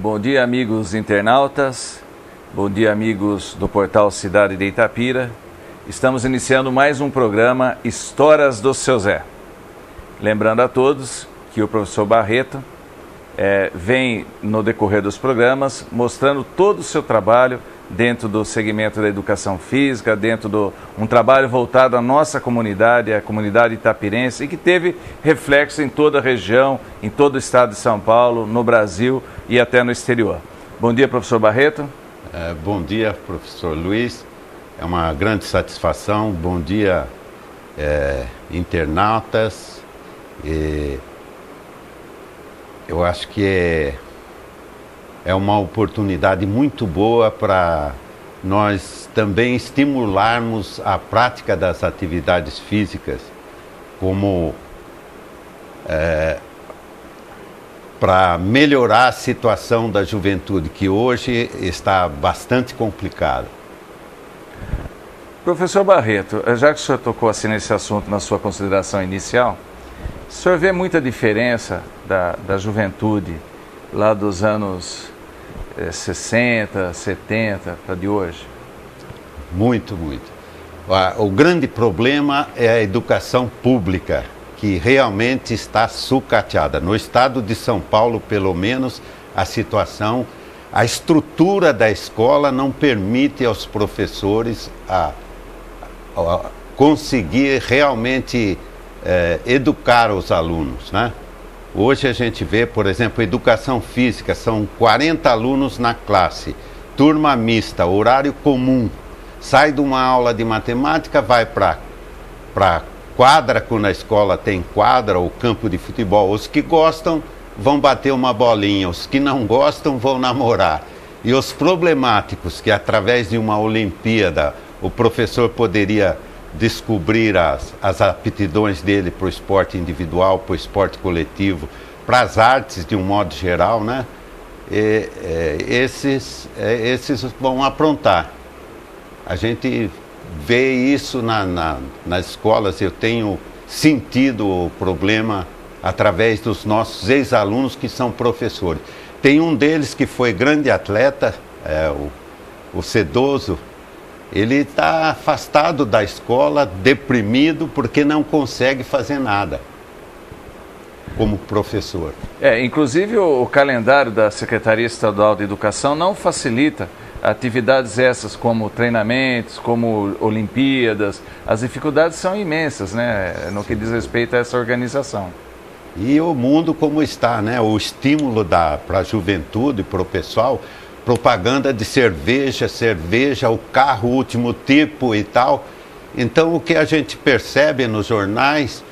Bom dia, amigos internautas. Bom dia, amigos do portal Cidade de Itapira. Estamos iniciando mais um programa Histórias do Seu Zé. Lembrando a todos que o professor Barreto vem no decorrer dos programas mostrando todo o seu trabalho dentro do segmento da educação física, dentro de um trabalho voltado à nossa comunidade, a comunidade itapirense, e que teve reflexo em toda a região, em todo o estado de São Paulo, no Brasil e até no exterior. Bom dia, professor Barreto. Bom dia, professor Luiz. É uma grande satisfação. Bom dia, internautas. Eu acho que é uma oportunidade muito boa para nós também estimularmos a prática das atividades físicas, como para melhorar a situação da juventude, que hoje está bastante complicada. Professor Barreto, já que o senhor tocou assim nesse assunto na sua consideração inicial, o senhor vê muita diferença da juventude lá dos anos 60, 70 para de hoje? Muito, muito. O grande problema é a educação pública, que realmente está sucateada. No estado de São Paulo, pelo menos, a situação, a estrutura da escola não permite aos professores conseguir realmente educar os alunos, né? Hoje a gente vê, por exemplo, educação física, são 40 alunos na classe, turma mista, horário comum, sai de uma aula de matemática, vai para quadra, quando a escola tem quadra ou campo de futebol. Os que gostam vão bater uma bolinha, os que não gostam vão namorar. E os problemáticos, que através de uma Olimpíada o professor poderia descobrir as aptidões dele para o esporte individual, para o esporte coletivo, para as artes de um modo geral, né? Esses vão aprontar. A gente vê isso nas escolas. Eu tenho sentido o problema através dos nossos ex-alunos que são professores. Tem um deles que foi grande atleta, o Sedoso. Ele está afastado da escola, deprimido, porque não consegue fazer nada como professor. Inclusive o calendário da Secretaria Estadual de Educação não facilita atividades essas como treinamentos, como Olimpíadas. As dificuldades são imensas, né, no que diz respeito a essa organização. E o mundo como está, né? O estímulo para a juventude, para o pessoal, propaganda de cerveja, o carro último tipo e tal. Então o que a gente percebe nos jornais,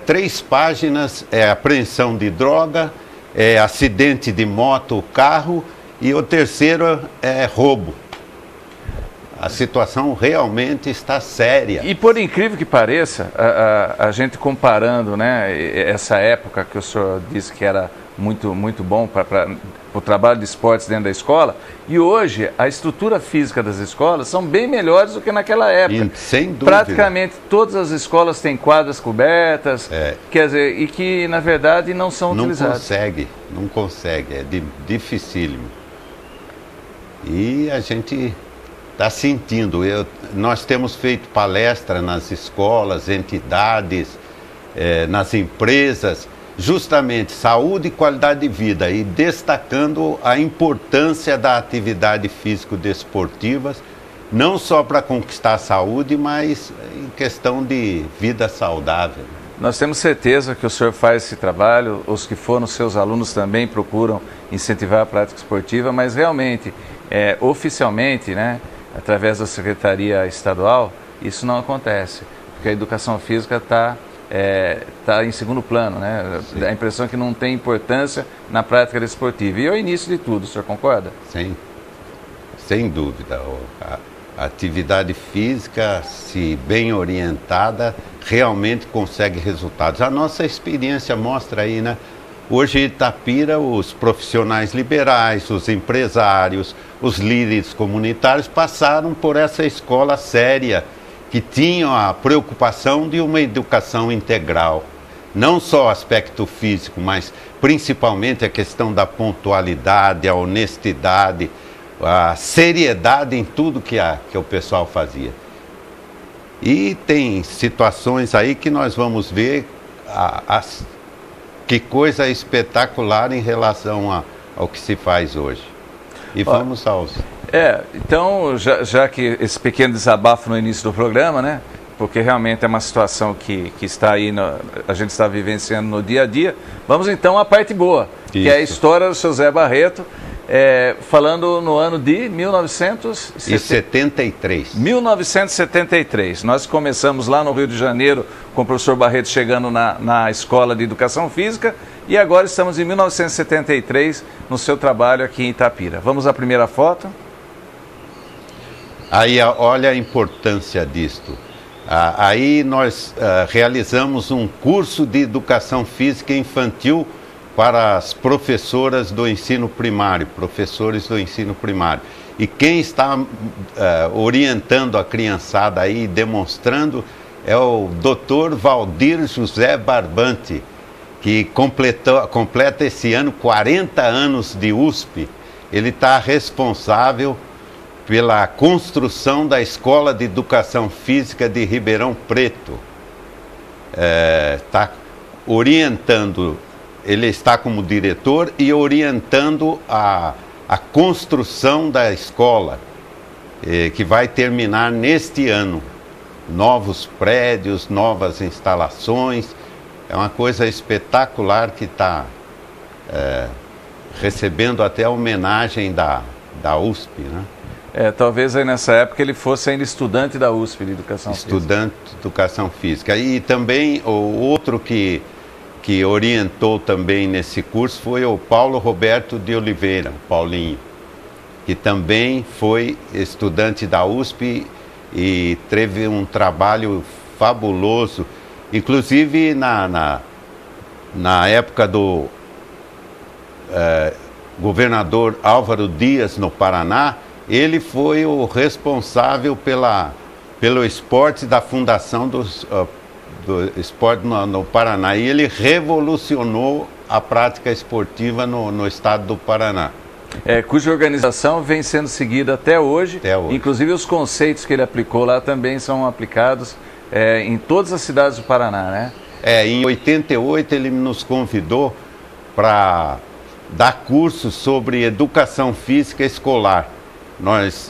3 páginas é apreensão de droga, acidente de moto, carro, e o terceiro é roubo. A situação realmente está séria. E por incrível que pareça, a gente comparando, né, essa época que o senhor disse que era muito, muito bom para o trabalho de esportes dentro da escola, e hoje a estrutura física das escolas são bem melhores do que naquela época. Sem dúvida. Praticamente todas as escolas têm quadras cobertas, quer dizer, e que na verdade não são utilizadas. Não consegue, é dificílimo. E a gente está sentindo. Nós temos feito palestra nas escolas, entidades, nas empresas, justamente saúde e qualidade de vida, e destacando a importância da atividade físico-desportiva, não só para conquistar a saúde, mas em questão de vida saudável. Nós temos certeza que o senhor faz esse trabalho, os que foram seus alunos também procuram incentivar a prática esportiva, mas realmente, oficialmente, né, através da Secretaria Estadual, isso não acontece, porque a educação física está em segundo plano, né? Sim. A impressão é que não tem importância na prática desportiva. E é o início de tudo, o senhor concorda? Sim, sem dúvida. A atividade física, se bem orientada, realmente consegue resultados. A nossa experiência mostra aí, né? Hoje em Itapira, os profissionais liberais, os empresários, os líderes comunitários passaram por essa escola séria, que tinham a preocupação de uma educação integral. Não só aspecto físico, mas principalmente a questão da pontualidade, a honestidade, a seriedade em tudo que o pessoal fazia. E tem situações aí que nós vamos ver que coisa espetacular em relação ao que se faz hoje. E vamos aos... Então, já que esse pequeno desabafo no início do programa, né? Porque realmente é uma situação que está aí, a gente está vivenciando no dia a dia. Vamos então à parte boa, que é a história do seu Zé Barreto, falando no ano de 1973. 1973. Nós começamos lá no Rio de Janeiro com o professor Barreto chegando na Escola de Educação Física e agora estamos em 1973 no seu trabalho aqui em Itapira. Vamos à primeira foto. Aí olha a importância disto. Aí nós realizamos um curso de Educação Física Infantil para as professoras do ensino primário, professores do ensino primário. E quem está orientando a criançada aí, demonstrando, é o Dr. Valdir José Barbante, que completa esse ano 40 anos de USP. Ele está responsável pela construção da Escola de Educação Física de Ribeirão Preto. Está orientando, ele está como diretor e orientando a construção da escola, que vai terminar neste ano. Novos prédios, novas instalações, é uma coisa espetacular que está recebendo até a homenagem da USP, né? Talvez aí nessa época ele fosse ainda estudante da USP de Educação Física. Estudante de Educação Física. E também o outro que orientou também nesse curso foi o Paulo Roberto de Oliveira, Paulinho, que também foi estudante da USP e teve um trabalho fabuloso, inclusive na época do governador Álvaro Dias no Paraná. Ele foi o responsável pelo esporte da fundação do esporte no Paraná. E ele revolucionou a prática esportiva no estado do Paraná. Cuja organização vem sendo seguida até hoje. Inclusive os conceitos que ele aplicou lá também são aplicados em todas as cidades do Paraná, né? Em 88 ele nos convidou para dar cursos sobre educação física escolar.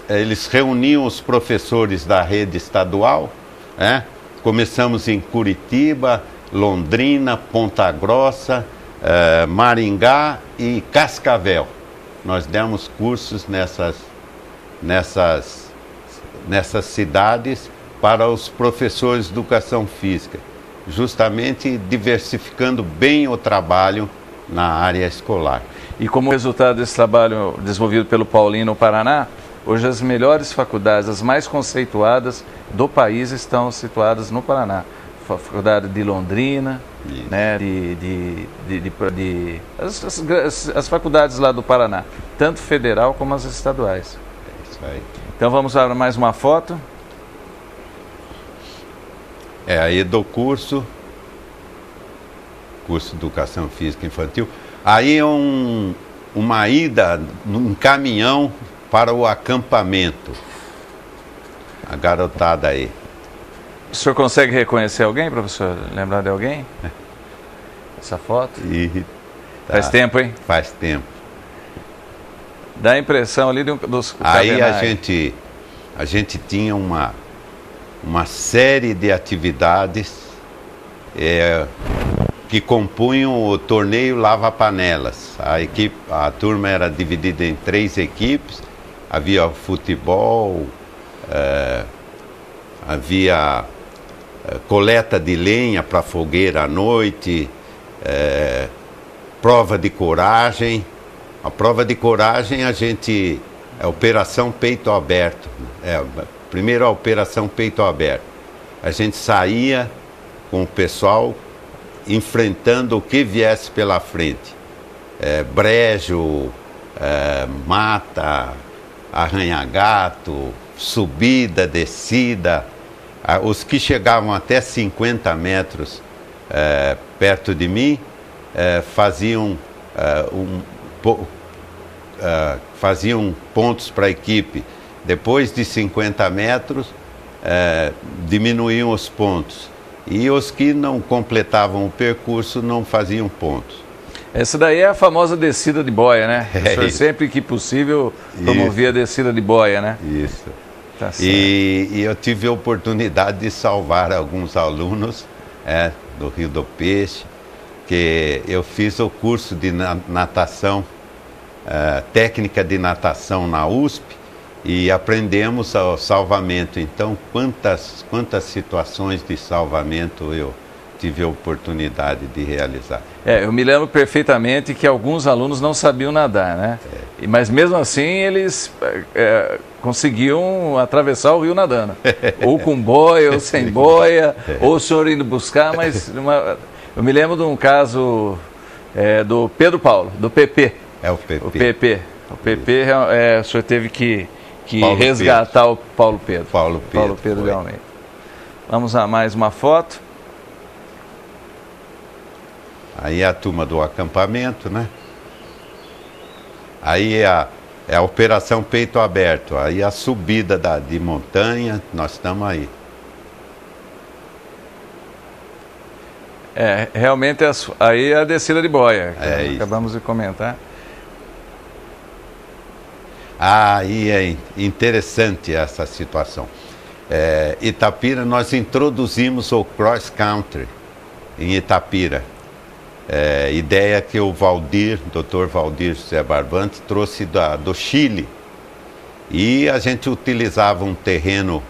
Eles reuniam os professores da rede estadual, né? Começamos em Curitiba, Londrina, Ponta Grossa, Maringá e Cascavel. Nós demos cursos nessas cidades para os professores de educação física, justamente diversificando bem o trabalho na área escolar. E como resultado desse trabalho desenvolvido pelo Paulinho no Paraná, hoje as melhores faculdades, as mais conceituadas do país estão situadas no Paraná. Faculdade de Londrina, né, as faculdades lá do Paraná, tanto federal como as estaduais. Isso aí. Então vamos para mais uma foto. Aí do curso de Educação Física Infantil. Aí é uma ida num caminhão para o acampamento. A garotada aí. O senhor consegue reconhecer alguém, professor? Lembrar de alguém? Essa foto? Faz tempo, hein? Faz tempo. Dá a impressão ali dos Aí a gente tinha uma série de atividades que compunham o torneio Lava Panelas. A turma era dividida em 3 equipes. Havia futebol, havia coleta de lenha para fogueira à noite, prova de coragem. A prova de coragem é Operação Peito Aberto. Primeiro a Operação Peito Aberto. A gente saía com o pessoal enfrentando o que viesse pela frente. Brejo, mata, arranha-gato, subida, descida. Os que chegavam até 50 metros perto de mim, faziam pontos para a equipe. Depois de 50 metros, diminuíam os pontos. E os que não completavam o percurso não faziam pontos. Essa daí é a famosa descida de boia, né? O senhor sempre que possível promovia a descida de boia, né? Isso. Tá certo. E eu tive a oportunidade de salvar alguns alunos do Rio do Peixe, que eu fiz o curso de natação, técnica de natação na USP, e aprendemos o salvamento. Então, quantas situações de salvamento eu tive a oportunidade de realizar. Eu me lembro perfeitamente que alguns alunos não sabiam nadar, né? Mas mesmo assim eles conseguiam atravessar o rio nadando. Ou com boia, ou sem boia, ou o senhor indo buscar, mas eu me lembro de um caso do Pedro Paulo, do PP. O PP. O PP, o senhor teve que resgatar o Paulo Pedro. Paulo Pedro realmente. Vamos a mais uma foto. Aí é a turma do acampamento, né? Aí é a operação peito aberto. Aí a subida de montanha, nós estamos aí. Realmente aí é a descida de boia, que acabamos de comentar. Aí é interessante essa situação. Itapira, nós introduzimos o cross country em Itapira. Ideia que o Dr. Valdir José Barbante trouxe do Chile. E a gente utilizava um terreno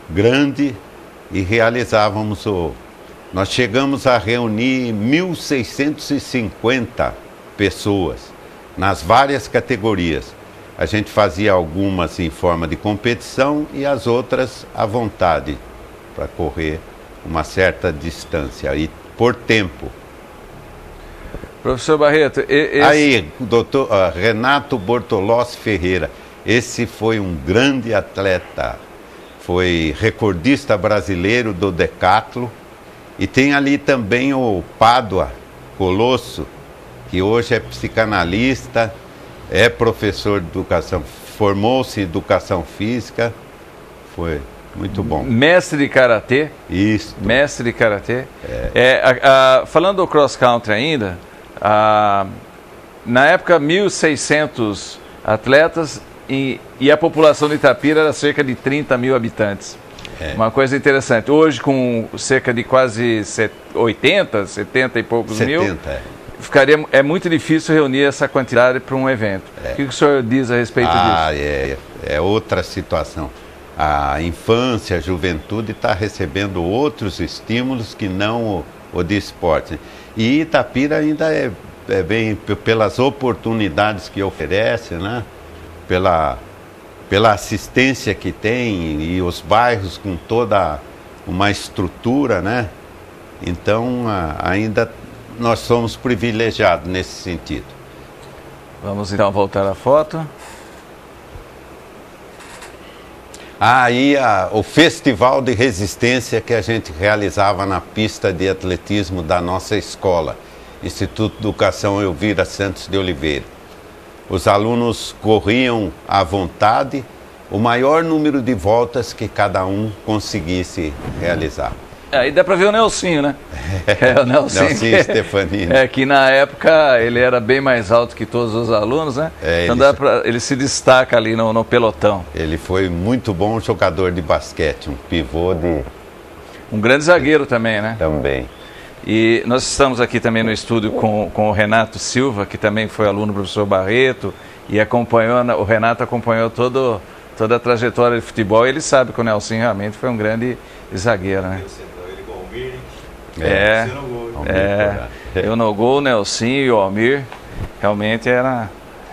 grande e realizávamos Nós chegamos a reunir 1.650 pessoas nas várias categorias. A gente fazia algumas em forma de competição e as outras à vontade, para correr uma certa distância, e por tempo. Professor Barreto, Aí, o doutor Renato Bortolossi Ferreira, esse foi um grande atleta, foi recordista brasileiro do decathlon, e tem ali também o Pádua Colosso, que hoje é psicanalista, é professor de educação, formou-se em educação física, foi muito bom. Mestre de karatê. Isso. Mestre de karatê. Falando do cross country ainda, na época 1.600 atletas e a população de Itapira era cerca de 30 mil habitantes. Uma coisa interessante. Hoje, com cerca de quase 70 e poucos mil, é muito difícil reunir essa quantidade para um evento. O que o senhor diz a respeito disso? É outra situação. A infância, a juventude está recebendo outros estímulos que não o de esporte. E Itapira ainda é bem pelas oportunidades que oferece, né? Pela assistência que tem, e os bairros com toda uma estrutura, né? Então ainda nós somos privilegiados nesse sentido. Vamos então voltar à foto. Aí o festival de resistência que a gente realizava na pista de atletismo da nossa escola, Instituto de Educação Elvira Santos de Oliveira. Os alunos corriam à vontade, o maior número de voltas que cada um conseguisse realizar. Aí dá para ver o Nelsinho, né? O Nelsinho Stefanini. Que na época ele era bem mais alto que todos os alunos, né? Então ele se destaca ali no pelotão. Ele foi muito bom jogador de basquete, um pivô de... Um grande zagueiro também, né? Também. E nós estamos aqui também no estúdio com o Renato Silva, que também foi aluno do professor Barreto, e o Renato acompanhou toda a trajetória de futebol, e ele sabe que o Nelsinho realmente foi um grande zagueiro, né? Eu no gol, o Nelsinho e o Almir, realmente era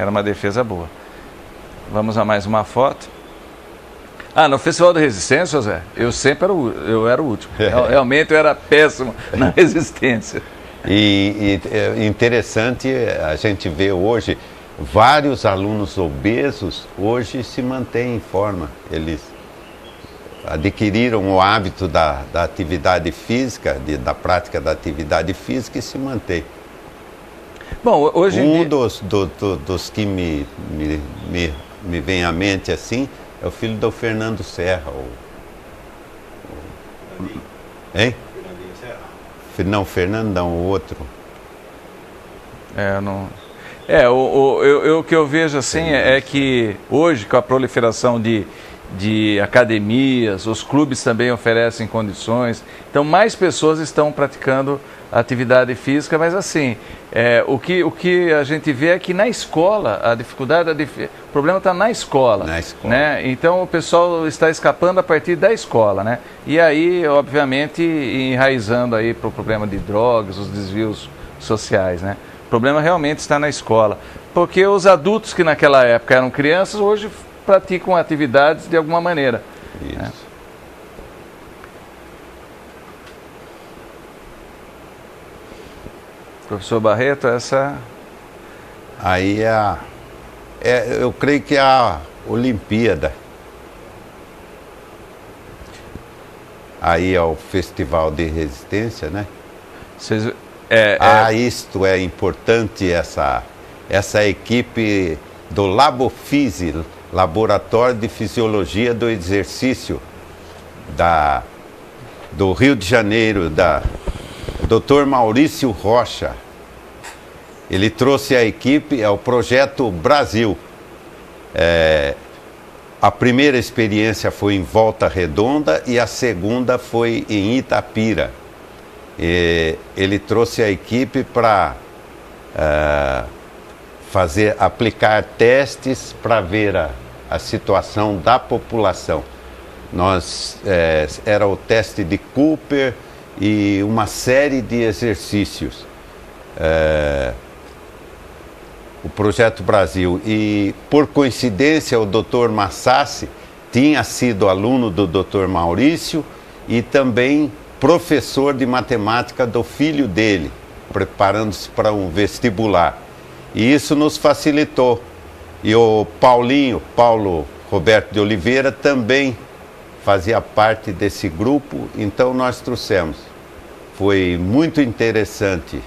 uma defesa boa. Vamos a mais uma foto. No Festival da Resistência, José, eu sempre era o último. Realmente eu era péssimo na resistência. E interessante a gente ver hoje, vários alunos obesos hoje se mantêm em forma. adquiriram o hábito da atividade física, da prática da atividade física, e se mantém. Bom, hoje dos que me vem à mente assim é o filho do Fernando Serra. Hein? Não, Fernando não, o outro. O que eu vejo assim é que hoje, com a proliferação de academias, os clubes também oferecem condições, então mais pessoas estão praticando atividade física, mas assim, o que a gente vê é que na escola, a dificuldade, o problema está na escola. Né? Então o pessoal está escapando a partir da escola, né? E aí, obviamente, enraizando aí para o problema de drogas, os desvios sociais, né? O problema realmente está na escola, porque os adultos que naquela época eram crianças, hoje praticam atividades de alguma maneira. Isso. Né? Professor Barreto, essa... Aí eu creio que é a Olimpíada. Aí é o Festival de Resistência, né? Isto é importante, essa equipe do Labofisi, Laboratório de Fisiologia do Exercício, do Rio de Janeiro, Dr. Maurício Rocha. Ele trouxe a equipe, é o Projeto Brasil. A primeira experiência foi em Volta Redonda e a segunda foi em Itapira. Ele trouxe a equipe para aplicar testes para ver a situação da população. Era o teste de Cooper e uma série de exercícios. O Projeto Brasil. E, por coincidência, o Dr. Massassi tinha sido aluno do Dr. Maurício e também professor de matemática do filho dele, preparando-se para um vestibular. E isso nos facilitou. E o Paulo Roberto de Oliveira, também fazia parte desse grupo, então nós trouxemos. Foi muito interessante.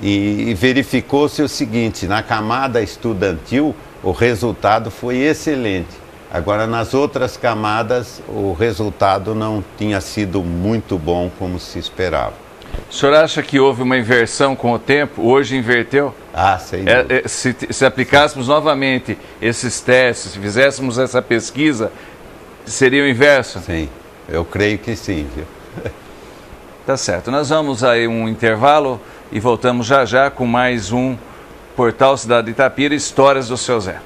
E verificou-se o seguinte: na camada estudantil o resultado foi excelente. Agora, nas outras camadas, o resultado não tinha sido muito bom como se esperava. O senhor acha que houve uma inversão com o tempo? Hoje inverteu? Sem dúvida. Se aplicássemos novamente esses testes, se fizéssemos essa pesquisa, seria o inverso? Sim, eu creio que sim, viu? Tá certo. Nós vamos aí um intervalo e voltamos já já com mais um Portal Cidade de Itapira, Histórias do Seu Zé.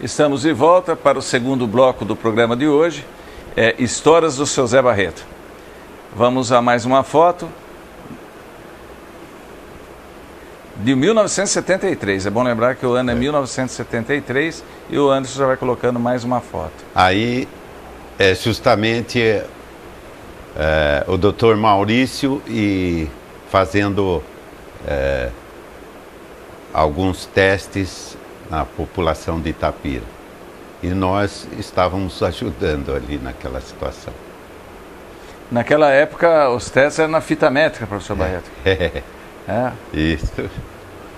Estamos de volta para o segundo bloco do programa de hoje, Histórias do Seu Zé Barreto. Vamos a mais uma foto de 1973. É bom lembrar que o ano é 1973 e o Anderson já vai colocando mais uma foto. Aí é justamente o Dr. Maurício e fazendo alguns testes na população de Itapira. E nós estávamos ajudando ali naquela situação. Naquela época, os testes eram na fita métrica, professor Barreto. Isso.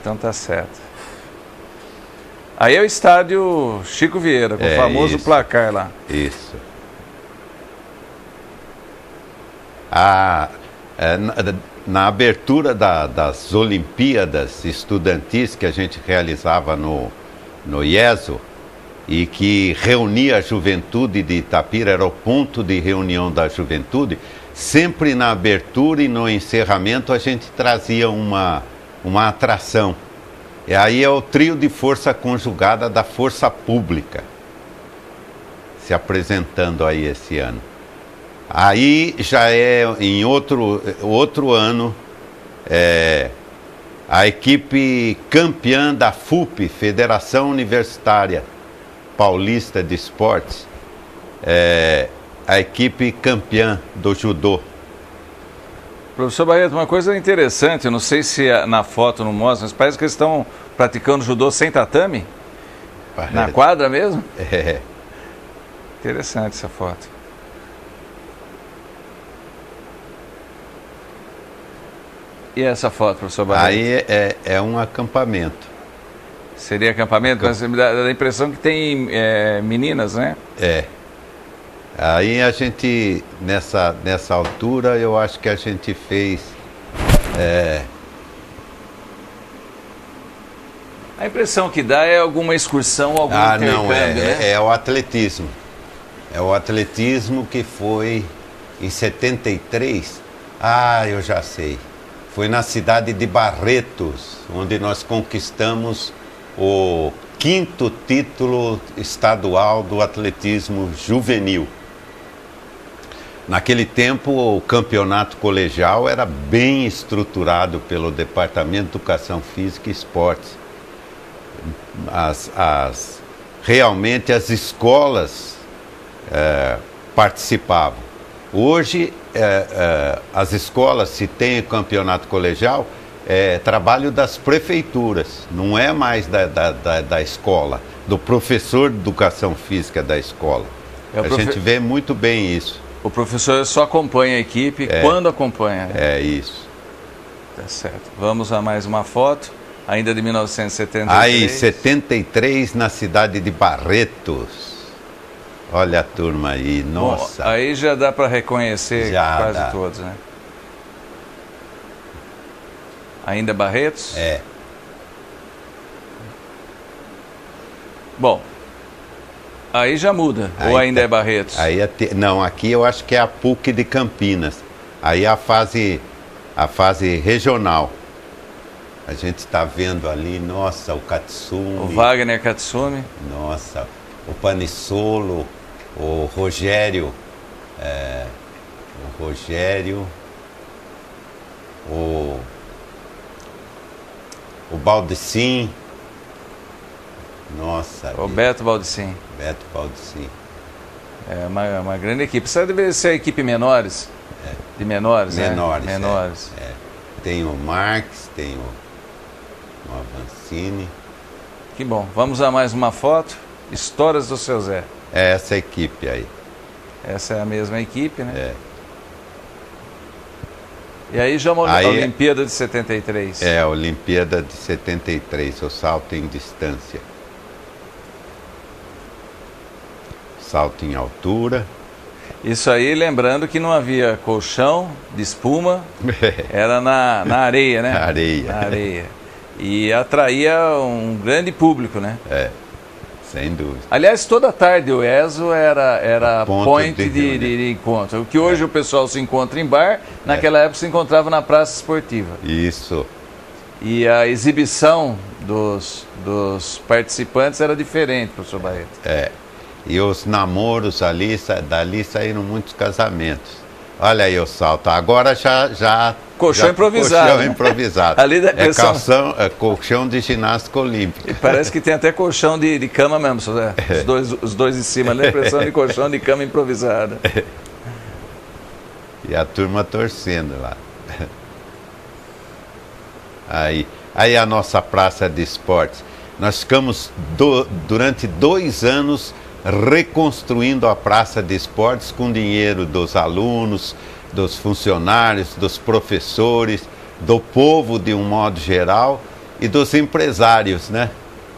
Então tá certo. Aí é o estádio Chico Vieira, com o famoso placar lá. Isso. Na abertura das Olimpíadas Estudantis que a gente realizava no IESO e que reunia a juventude de Itapira, era o ponto de reunião da juventude, sempre na abertura e no encerramento a gente trazia uma atração. E aí é o trio de força conjugada da Força Pública se apresentando aí esse ano. Aí já é em outro ano, a equipe campeã da FUP, Federação Universitária Paulista de Esportes, a equipe campeã do judô. Professor Barreto, uma coisa interessante, eu não sei se na foto não mostra, mas parece que eles estão praticando judô sem tatame? Na quadra mesmo? Interessante essa foto. E essa foto, professor Barreto? Aí é um acampamento. Seria acampamento? Mas me dá a impressão que tem meninas, né? Aí a gente, nessa altura, eu acho que a gente fez... A impressão que dá é alguma excursão, algum intercâmbio, né? É o atletismo. É o atletismo que foi em 73. Eu já sei. Foi na cidade de Barretos, onde nós conquistamos o 5º título estadual do atletismo juvenil. Naquele tempo, o campeonato colegial era bem estruturado pelo Departamento de Educação Física e Esportes. Realmente as escolas participavam. Hoje, as escolas, se tem campeonato colegial, é trabalho das prefeituras, não é mais da escola, do professor de educação física da escola. A gente vê muito bem isso. O professor só acompanha a equipe quando acompanha. Né? É isso. Tá certo. Vamos a mais uma foto, ainda de 1973. Aí, 73, na cidade de Barretos. Olha a turma aí, nossa. Bom, aí já dá para reconhecer quase todos, né? Ainda Barretos? Bom, aí já muda, ou ainda é Barretos? Não, aqui eu acho que é a PUC de Campinas. Aí a fase regional. A gente está vendo ali, nossa, o Katsumi. O Wagner Katsumi. Nossa, o Panissolo, o Rogério. O Baldecim. Nossa. O Beto Baldecim. Beto Baldecim. É uma grande equipe. Isso deve ser a equipe menores? De menores, menores, né? Menores. Tem o Marques, tem o Avancini. Que bom. Vamos a mais uma foto. Histórias do Seu Zé. É essa equipe aí. Essa é a mesma equipe, né? E aí já uma Olimpíada de 73. A Olimpíada de 73, o salto em distância. Salto em altura. Isso aí, lembrando que não havia colchão de espuma, era na areia, né? Na areia. E atraía um grande público, né? Sem dúvida. Aliás, toda tarde o ESO era point de encontro. O que hoje o pessoal se encontra em bar, naquela época se encontrava na praça esportiva. Isso. E a exibição dos participantes era diferente, professor Barreto. E os namoros ali, dali saíram muitos casamentos. Olha aí o salto. Agora já colchão improvisado. Colchão improvisado. Ali da pressão... colchão de ginástica olímpica. E parece que tem até colchão de cama mesmo, José. Os dois em cima, ali, pressão de colchão de cama improvisada. E a turma torcendo lá. Aí a nossa praça de esportes. Nós ficamos durante 2 anos reconstruindo a praça de esportes com dinheiro dos alunos, dos funcionários, dos professores, do povo de um modo geral e dos empresários, né?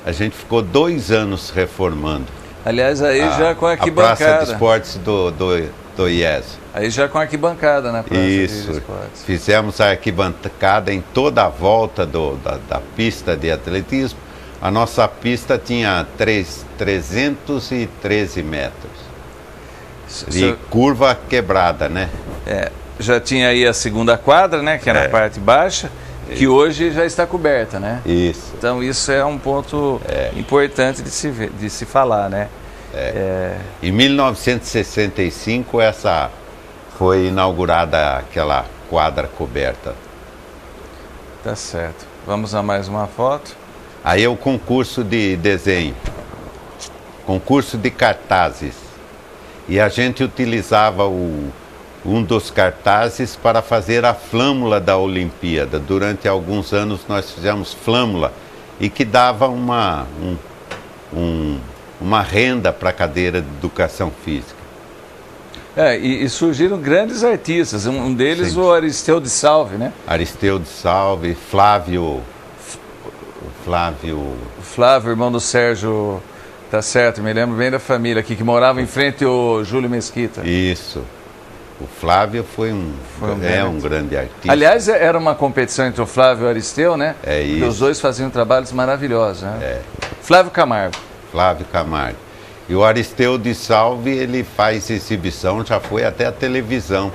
A gente ficou 2 anos reformando. Aliás, aí já com a arquibancada. A praça de esportes do IES. Aí já com a arquibancada na praça de esportes. Isso, fizemos a arquibancada em toda a volta da pista de atletismo. A nossa pista tinha 313 metros. E curva quebrada, né? Já tinha aí a segunda quadra, né? Que era a parte baixa, que hoje já está coberta, né? Isso. Então isso é um ponto importante de se falar, né? Em 1965 essa foi inaugurada aquela quadra coberta. Tá certo. Vamos a mais uma foto. Aí é o concurso de desenho, concurso de cartazes. E a gente utilizava um dos cartazes para fazer a flâmula da Olimpíada. Durante alguns anos nós fizemos flâmula e que dava uma renda para a cadeira de educação física. E surgiram grandes artistas, um deles Sim. O Aristeu de Salve, né? Aristeu de Salve, Flávio, irmão do Sérgio, tá certo, me lembro bem da família aqui, que morava em frente ao Júlio Mesquita. Isso. O Flávio foi um grande artista. Aliás, era uma competição entre o Flávio e o Aristeu, né? Isso. Os dois faziam trabalhos maravilhosos, né? Flávio Camargo. E o Aristeu de Salve, ele faz exibição, já foi até a televisão.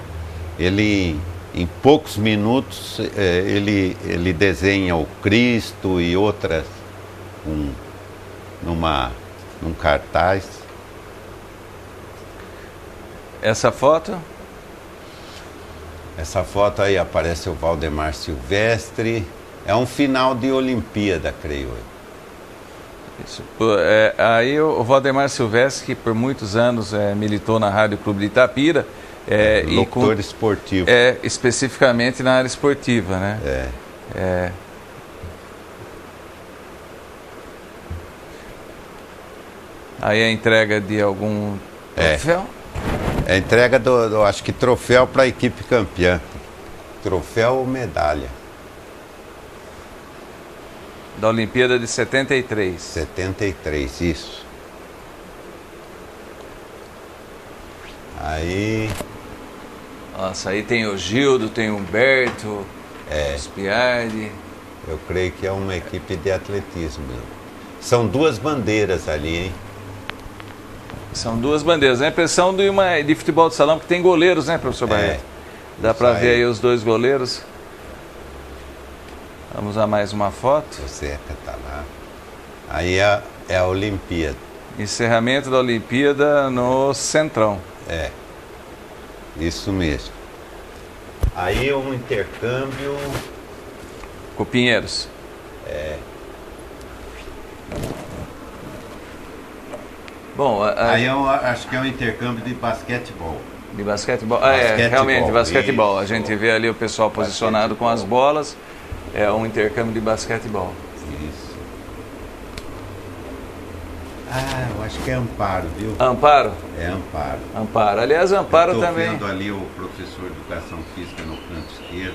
Ele... Em poucos minutos ele desenha o Cristo e outras num cartaz. Essa foto? Essa foto aí aparece o Valdemar Silvestre. É um final de Olimpíada, creio eu. Isso. Aí o Valdemar Silvestre, que por muitos anos militou na Rádio Clube de Itapira. Locutor esportivo. Especificamente na área esportiva, né? Aí a entrega de algum troféu? É a entrega acho que troféu para a equipe campeã. Troféu ou medalha. Da Olimpíada de 73. 73, isso. Aí... Nossa, aí tem o Gildo, tem o Humberto, Spiardi. Eu creio que é uma equipe de atletismo. São 2 bandeiras ali, hein? São 2 bandeiras. A impressão de futebol de salão, que tem goleiros, né, professor Barreto? Dá para ver aí os 2 goleiros. Vamos a mais uma foto. O Zeca tá lá. Aí é a Olimpíada. Encerramento da Olimpíada no Centrão. Isso mesmo. Aí um intercâmbio... Com Pinheiros. Bom, aí eu acho que é um intercâmbio de basquetebol. De basquetebol? Realmente, de basquetebol. Isso. A gente vê ali o pessoal posicionado com as bolas. É um intercâmbio de basquetebol. Isso. Eu acho que é Amparo, viu? Amparo? É Amparo. Amparo. Aliás, Amparo também... Estou vendo ali o professor de Educação Física no canto esquerdo.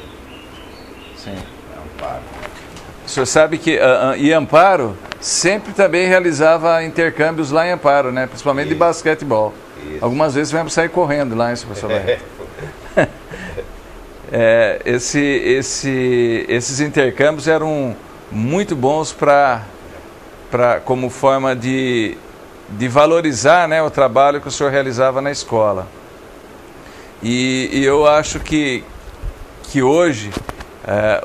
Sim. É Amparo. O senhor sabe que Amparo sempre também realizava intercâmbios lá em Amparo, né? Principalmente de basquetebol. Isso. Algumas vezes vamos sair correndo lá, hein, professor Barreto? Esses intercâmbios eram muito bons como forma de valorizar, né, o trabalho que o senhor realizava na escola. E eu acho que hoje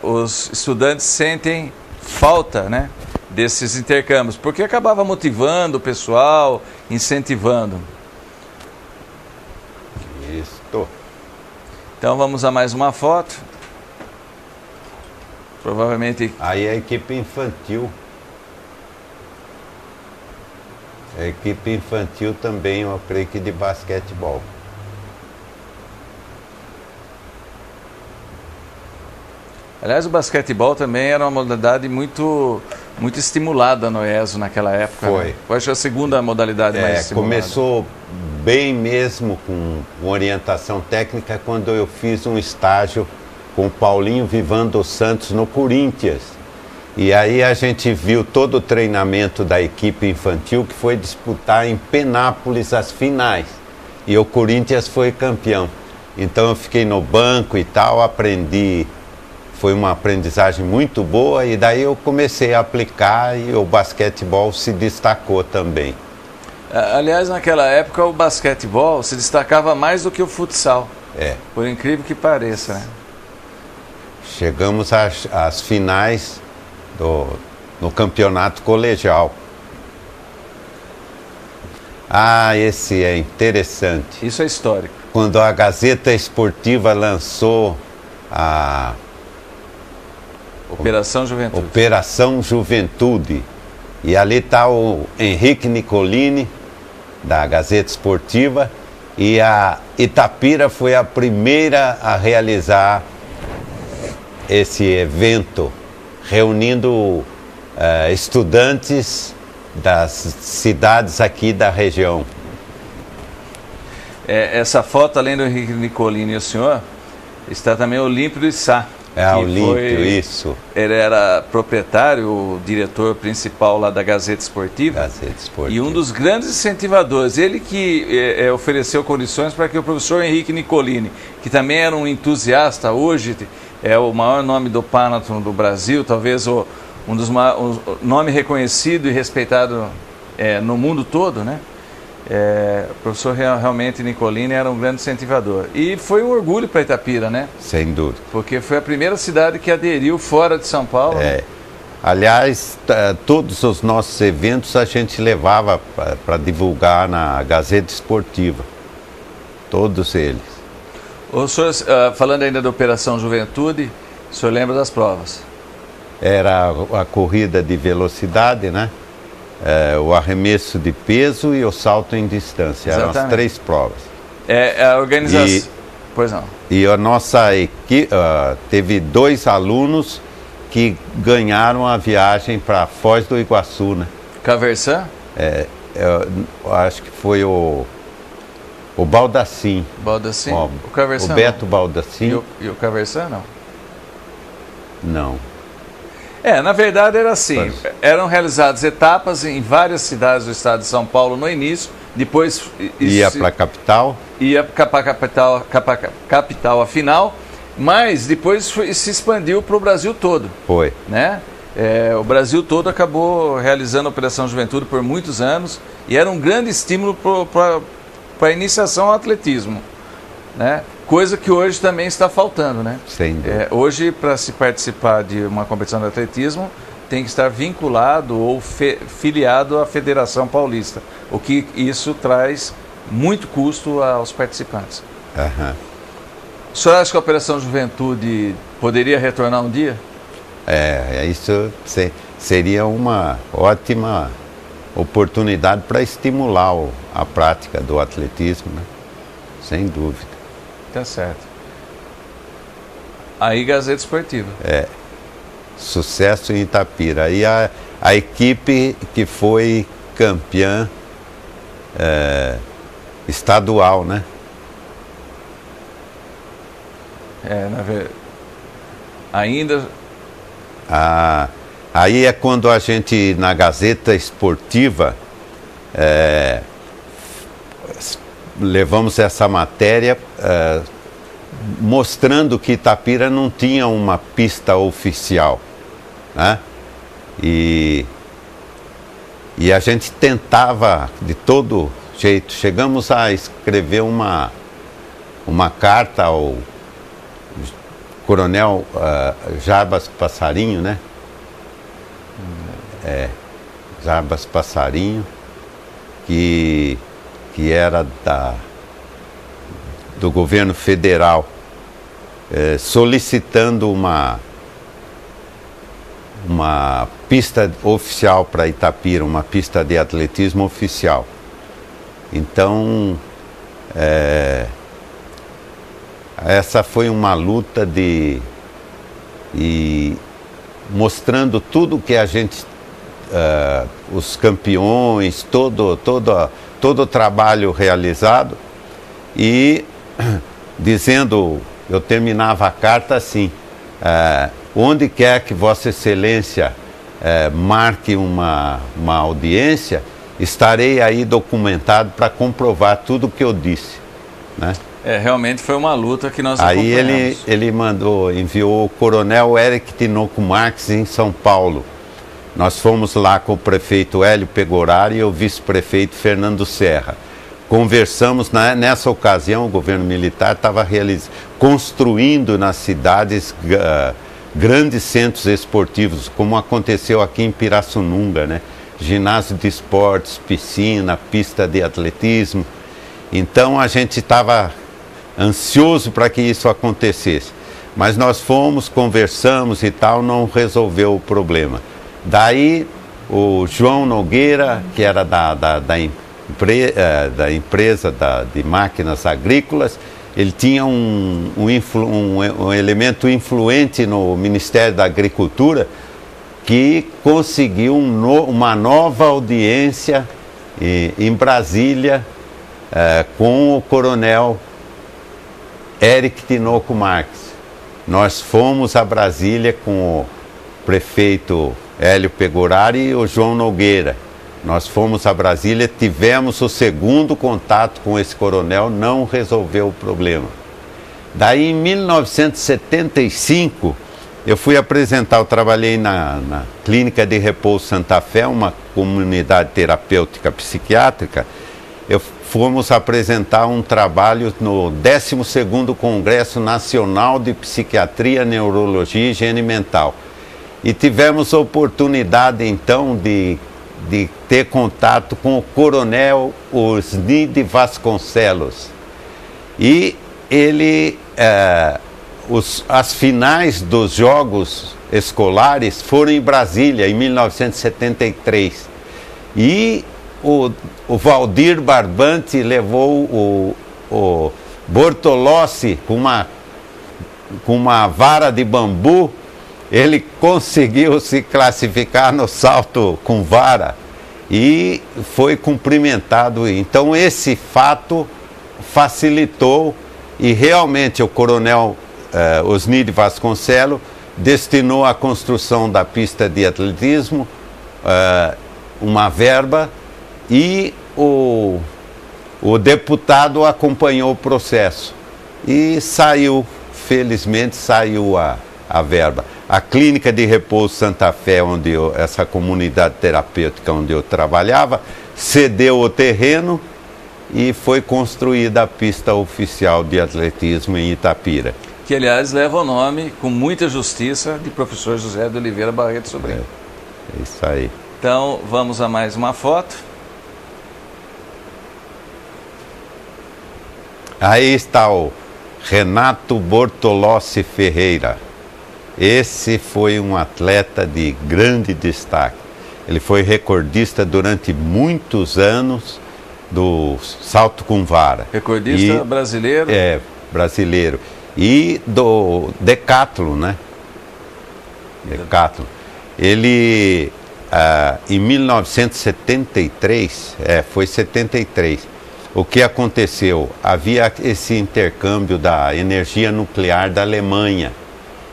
os estudantes sentem falta, né, desses intercâmbios, porque acabava motivando o pessoal, incentivando. Isso. Então vamos a mais uma foto. Provavelmente... Aí a equipe infantil. A equipe infantil também, eu creio que de basquetebol. Aliás, o basquetebol também era uma modalidade muito estimulada no ESO naquela época. Foi. Né? Eu acho a segunda modalidade mais estimulada. Começou bem mesmo com orientação técnica quando eu fiz um estágio com o Paulinho Vivan dos Santos no Corinthians. E aí a gente viu todo o treinamento da equipe infantil que foi disputar em Penápolis as finais. E o Corinthians foi campeão. Então eu fiquei no banco e tal, aprendi. Foi uma aprendizagem muito boa e daí eu comecei a aplicar e o basquetebol se destacou também. Aliás, naquela época o basquetebol se destacava mais do que o futsal. Por incrível que pareça, né? Chegamos às finais no campeonato colegial. Ah, esse é interessante. Isso é histórico. Quando a Gazeta Esportiva lançou a Operação Juventude. Operação Juventude. E ali está o Henrique Nicolini, da Gazeta Esportiva, e a Itapira foi a primeira a realizar esse evento, reunindo estudantes das cidades aqui da região. Essa foto, além do Henrique Nicolini e o senhor, está também o Olímpio do Sá. O Olímpio, isso. Ele era proprietário, o diretor principal lá da Gazeta Esportiva. Gazeta Esportiva. E um dos grandes incentivadores. Ele que ofereceu condições para que o professor Henrique Nicolini, que também era um entusiasta, hoje é o maior nome do Panathon do Brasil, talvez um nome reconhecido e respeitado no mundo todo, né? O professor realmente Nicolini era um grande incentivador. E foi um orgulho para Itapira, né? Sem dúvida. Porque foi a primeira cidade que aderiu fora de São Paulo. Né? Aliás, todos os nossos eventos a gente levava para divulgar na Gazeta Esportiva. Todos eles. O senhor, falando ainda da Operação Juventude, o senhor lembra das provas? Era a corrida de velocidade, né? O arremesso de peso e o salto em distância. Exatamente. Eram as 3 provas. A organização... Pois não. E a nossa equipe teve 2 alunos que ganharam a viagem para Foz do Iguaçu, né? Caversan? Eu acho que foi o Baldassim. Baldassim? O Caversan? O Beto Baldassim. E o Caversan, não? Não. Na verdade era assim, eram realizadas etapas em várias cidades do estado de São Paulo no início, depois... Ia para a capital? Ia para a capital a final, mas depois se expandiu para o Brasil todo. Foi. Né? O Brasil todo acabou realizando a Operação Juventude por muitos anos e era um grande estímulo para a iniciação ao atletismo, né? Coisa que hoje também está faltando, né? Sem dúvida. Hoje, para se participar de uma competição de atletismo, tem que estar vinculado ou filiado à Federação Paulista, o que isso traz muito custo aos participantes. Uhum. O senhor acha que a Operação Juventude poderia retornar um dia? Isso seria uma ótima oportunidade para estimular a prática do atletismo, né? Sem dúvida. Tá certo. Aí Gazeta Esportiva. Sucesso em Itapira. E a equipe que foi campeã estadual, né? Ainda... Aí é quando a gente, na Gazeta Esportiva, levamos essa matéria mostrando que Itapira não tinha uma pista oficial, né? E a gente tentava de todo jeito. Chegamos a escrever uma carta ao Coronel Jarbas Passarinho, né? Jarbas Passarinho, que era do governo federal, solicitando uma pista oficial para Itapira, uma pista de atletismo oficial. Então, essa foi uma luta mostrando tudo que a gente, os campeões, todo o trabalho realizado, e dizendo, eu terminava a carta assim: onde quer que Vossa Excelência marque uma audiência, estarei aí documentado para comprovar tudo o que eu disse, né? Realmente foi uma luta que nós aí acompanhamos. ele enviou o coronel Eric Tinoco Marques em São Paulo. Nós fomos lá com o prefeito Hélio Pegorari e o vice-prefeito Fernando Serra. Conversamos, nessa ocasião o governo militar estava construindo nas cidades grandes centros esportivos, como aconteceu aqui em Pirassununga, né? Ginásio de esportes, piscina, pista de atletismo. Então a gente estava ansioso para que isso acontecesse. Mas nós fomos, conversamos e tal, não resolveu o problema. Daí o João Nogueira, que era da empresa de máquinas agrícolas, ele tinha um elemento influente no Ministério da Agricultura, que conseguiu uma nova audiência em Brasília com o coronel Eric Tinoco Marques. Nós fomos a Brasília com o prefeito Hélio Pegorari e o João Nogueira. Nós fomos a Brasília, tivemos o segundo contato com esse coronel, não resolveu o problema. Daí em 1975, eu eu trabalhei na Clínica de Repouso Santa Fé, uma comunidade terapêutica psiquiátrica. Fomos apresentar um trabalho no 12º Congresso Nacional de Psiquiatria, Neurologia e Higiene Mental. E tivemos a oportunidade, então, de ter contato com o coronel Osnide Vasconcelos. E ele, as finais dos Jogos Escolares foram em Brasília, em 1973. E o Valdir Barbante levou o Bortolossi com uma vara de bambu. Ele conseguiu se classificar no salto com vara e foi cumprimentado. Então esse fato facilitou, e realmente o coronel Osnide Vasconcelos destinou à construção da pista de atletismo uma verba, e o deputado acompanhou o processo e felizmente saiu a verba. A Clínica de Repouso Santa Fé, essa comunidade terapêutica onde eu trabalhava, cedeu o terreno e foi construída a pista oficial de atletismo em Itapira. Que, aliás, leva o nome, com muita justiça, de professor José de Oliveira Barreto Sobrinho. É isso aí. Então, vamos a mais uma foto. Aí está o Renato Bortolossi Ferreira. Esse foi um atleta de grande destaque. Ele foi recordista durante muitos anos do salto com vara. Recordista brasileiro? Brasileiro. E do decátlon, né? Decátlon. Ele, em 1973, foi 73, o que aconteceu? Havia esse intercâmbio da energia nuclear da Alemanha.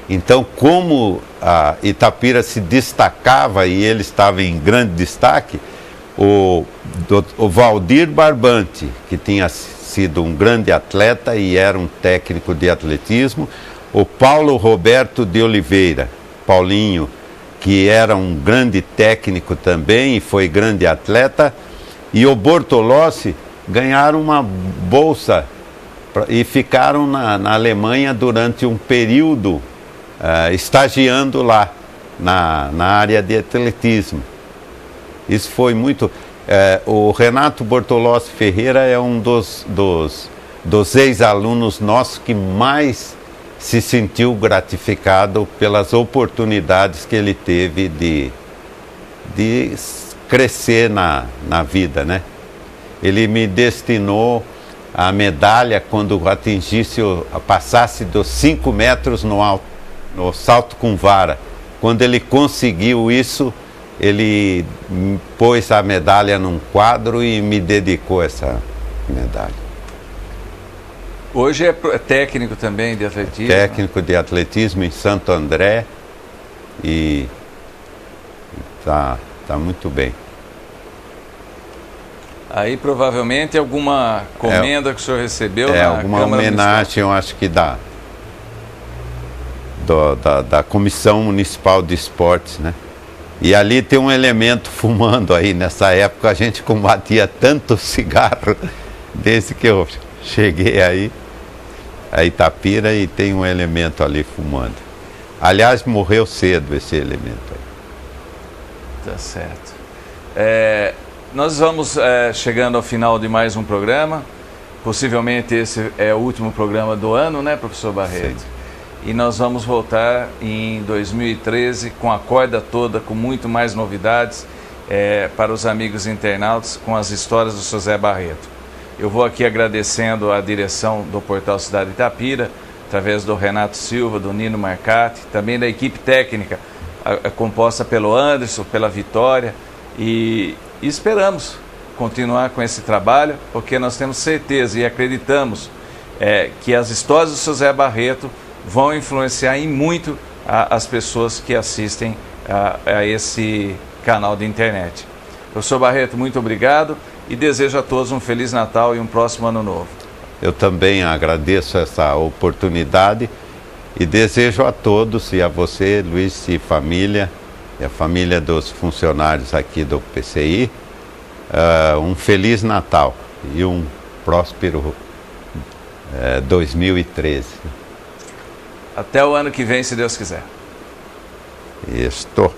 Então, como a Itapira se destacava e ele estava em grande destaque, o Valdir Barbante, que tinha sido um grande atleta e era um técnico de atletismo, o Paulo Roberto de Oliveira, Paulinho, que era um grande técnico também e foi grande atleta, e o Bortolossi ganharam uma bolsa e ficaram na Alemanha durante um período estagiando lá na área de atletismo. Isso foi muito... o Renato Bortolossi Ferreira é um dos ex-alunos nossos que mais se sentiu gratificado pelas oportunidades que ele teve de crescer na vida, né? Ele me destinou a medalha quando passasse dos 5 metros no salto com vara. Quando ele conseguiu isso, ele pôs a medalha num quadro e me dedicou essa medalha. Hoje é técnico também de atletismo? Técnico de atletismo em Santo André e tá muito bem. Aí provavelmente alguma comenda que o senhor recebeu na alguma Câmara homenagem, eu acho que da Comissão Municipal de Esportes, né? E ali tem um elemento fumando aí. Nessa época a gente combatia tanto cigarro, desde que eu cheguei aí a Itapira, e tem um elemento ali fumando. Aliás, morreu cedo esse elemento aí. Tá certo. Nós vamos chegando ao final de mais um programa. Possivelmente esse é o último programa do ano, né, professor Barreto? Sim. E nós vamos voltar em 2013 com a corda toda, com muito mais novidades para os amigos internautas, com as histórias do seu Zé Barreto. Eu vou aqui agradecendo a direção do Portal Cidade de Itapira, através do Renato Silva, do Nino Marcati, também da equipe técnica, composta pelo Anderson, pela Vitória, e esperamos continuar com esse trabalho, porque nós temos certeza e acreditamos que as histórias do seu Zé Barreto vão influenciar em muito as pessoas que assistem a esse canal de internet. Professor Barreto, muito obrigado e desejo a todos um Feliz Natal e um próximo Ano Novo. Eu também agradeço essa oportunidade e desejo a todos, e a você, Luiz, e família, e a família dos funcionários aqui do PCI, um Feliz Natal e um próspero 2013. Até o ano que vem, se Deus quiser. Estou.